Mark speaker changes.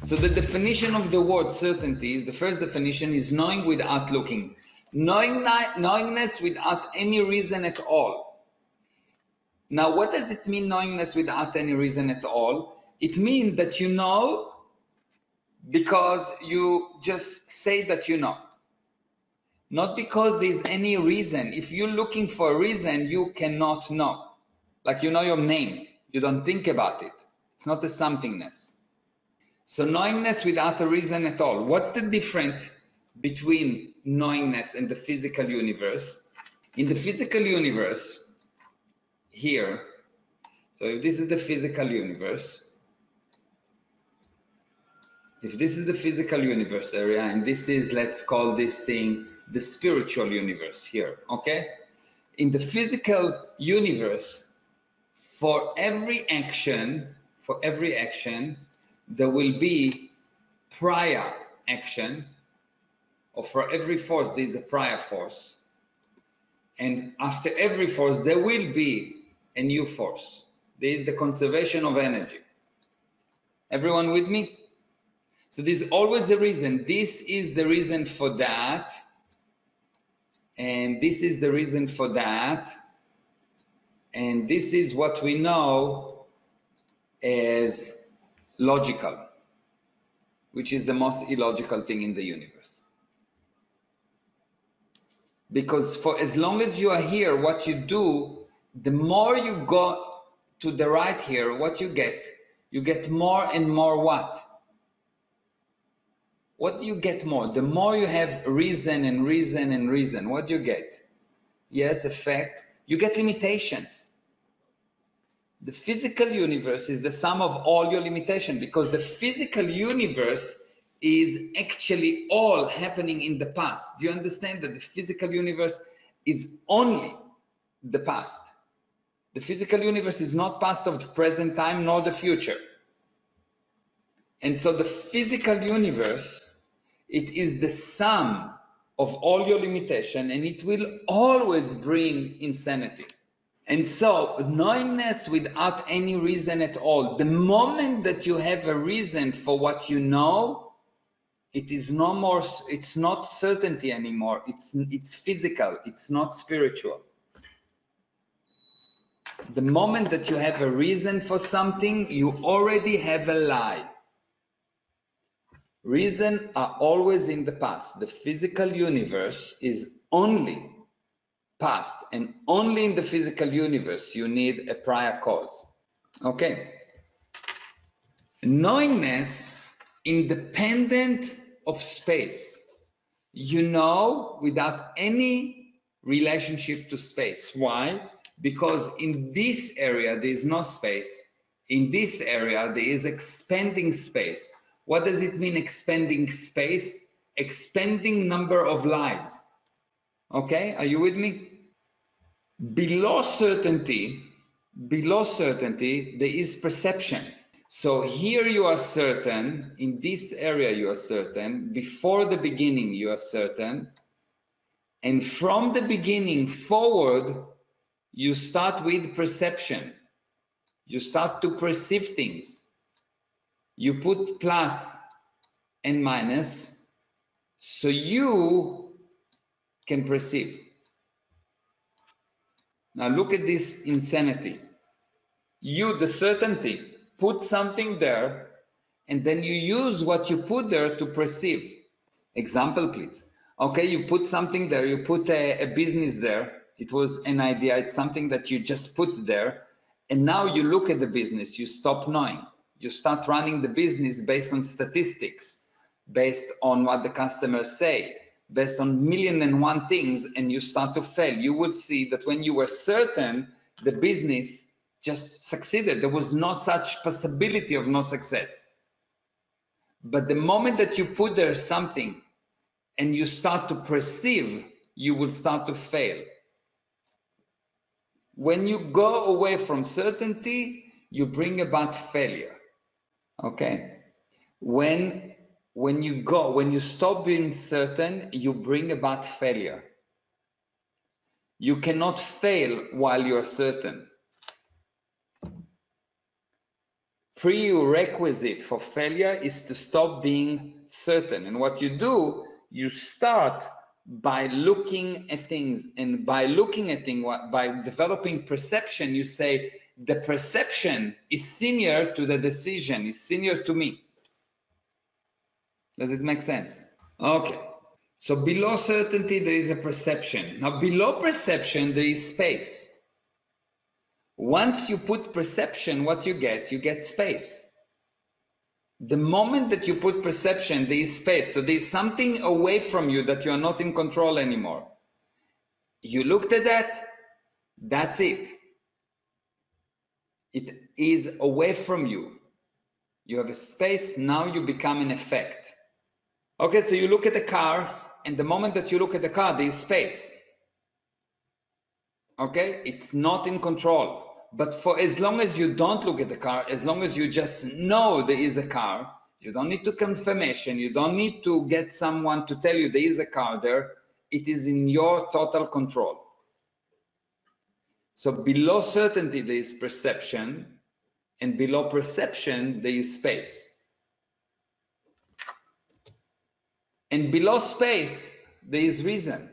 Speaker 1: So the definition of the word certainty, the first definition is knowing without looking. Knowingness without any reason at all. Now, what does it mean, knowingness without any reason at all? It means that you know because you just say that you know. Not because there's any reason. If you're looking for a reason, you cannot know. Like you know your name. You don't think about it. It's not a somethingness. So knowingness without a reason at all. What's the difference between knowingness and the physical universe? In the physical universe, here, so if this is the physical universe, if this is the physical universe area, and this is, let's call this thing the spiritual universe here, okay? In the physical universe, for every action, there will be prior action, or for every force, there is a prior force. And after every force, there will be a new force. There is the conservation of energy. Everyone with me? So there's always a reason. This is the reason for that. And this is the reason for that. And this is what we know as logical, which is the most illogical thing in the universe. Because for as long as you are here, what you do, the more you go to the right here, what you get more and more what? What do you get more? The more you have reason and reason and reason, what do you get? Yes, effect. You get limitations. The physical universe is the sum of all your limitations, because the physical universe is actually all happening in the past. Do you understand that the physical universe is only the past? The physical universe is not past of the present time nor the future. And so the physical universe, it is the sum of all your limitation, and it will always bring insanity. And so knowingness without any reason at all, the moment that you have a reason for what you know, it is no more, it's not certainty anymore. It's physical, it's not spiritual. The moment that you have a reason for something, you already have a lie. Reasons are always in the past. The physical universe is only past, and only in the physical universe you need a prior cause. Okay. Knowingness independent of space. You know without any relationship to space. Why? Because in this area there is no space. In this area there is expanding space. What does it mean, expanding space? Expanding number of lives. Okay, are you with me? Below certainty, there is perception. So here you are certain, in this area you are certain, before the beginning you are certain, and from the beginning forward, you start with perception. You start to perceive things. You put plus and minus, so you can perceive. Now look at this insanity. You, the certainty, put something there, and then you use what you put there to perceive. Example, please. Okay, you put something there, you put a business there. It was an idea, it's something that you just put there, and now you look at the business, you stop knowing. You start running the business based on statistics, based on what the customers say, based on 1,000,001 things, and you start to fail. You will see that when you were certain, the business just succeeded. There was no such possibility of no success. But the moment that you put there something and you start to perceive, you will start to fail. When you go away from certainty, you bring about failure. Okay? When you stop being certain, you bring about failure. You cannot fail while you're certain. prerequisite for failure is to stop being certain. And what you do, you start by looking at things, and by looking at things, by developing perception, you say the perception is senior to the decision, is senior to me. Does it make sense? Okay. So below certainty, there is a perception. Now below perception, there is space. Once you put perception, what you get space. The moment that you put perception, there is space. So there is something away from you that you are not in control anymore. You looked at that, that's it. It is away from you. You have a space, now you become an effect. Okay, so you look at the car, and the moment that you look at the car, there is space. Okay, it's not in control. But for as long as you don't look at the car, as long as you just know there is a car, you don't need to confirmation, you don't need to get someone to tell you there is a car there. It is in your total control. So below certainty, there is perception, and below perception, there is space. And below space, there is reason.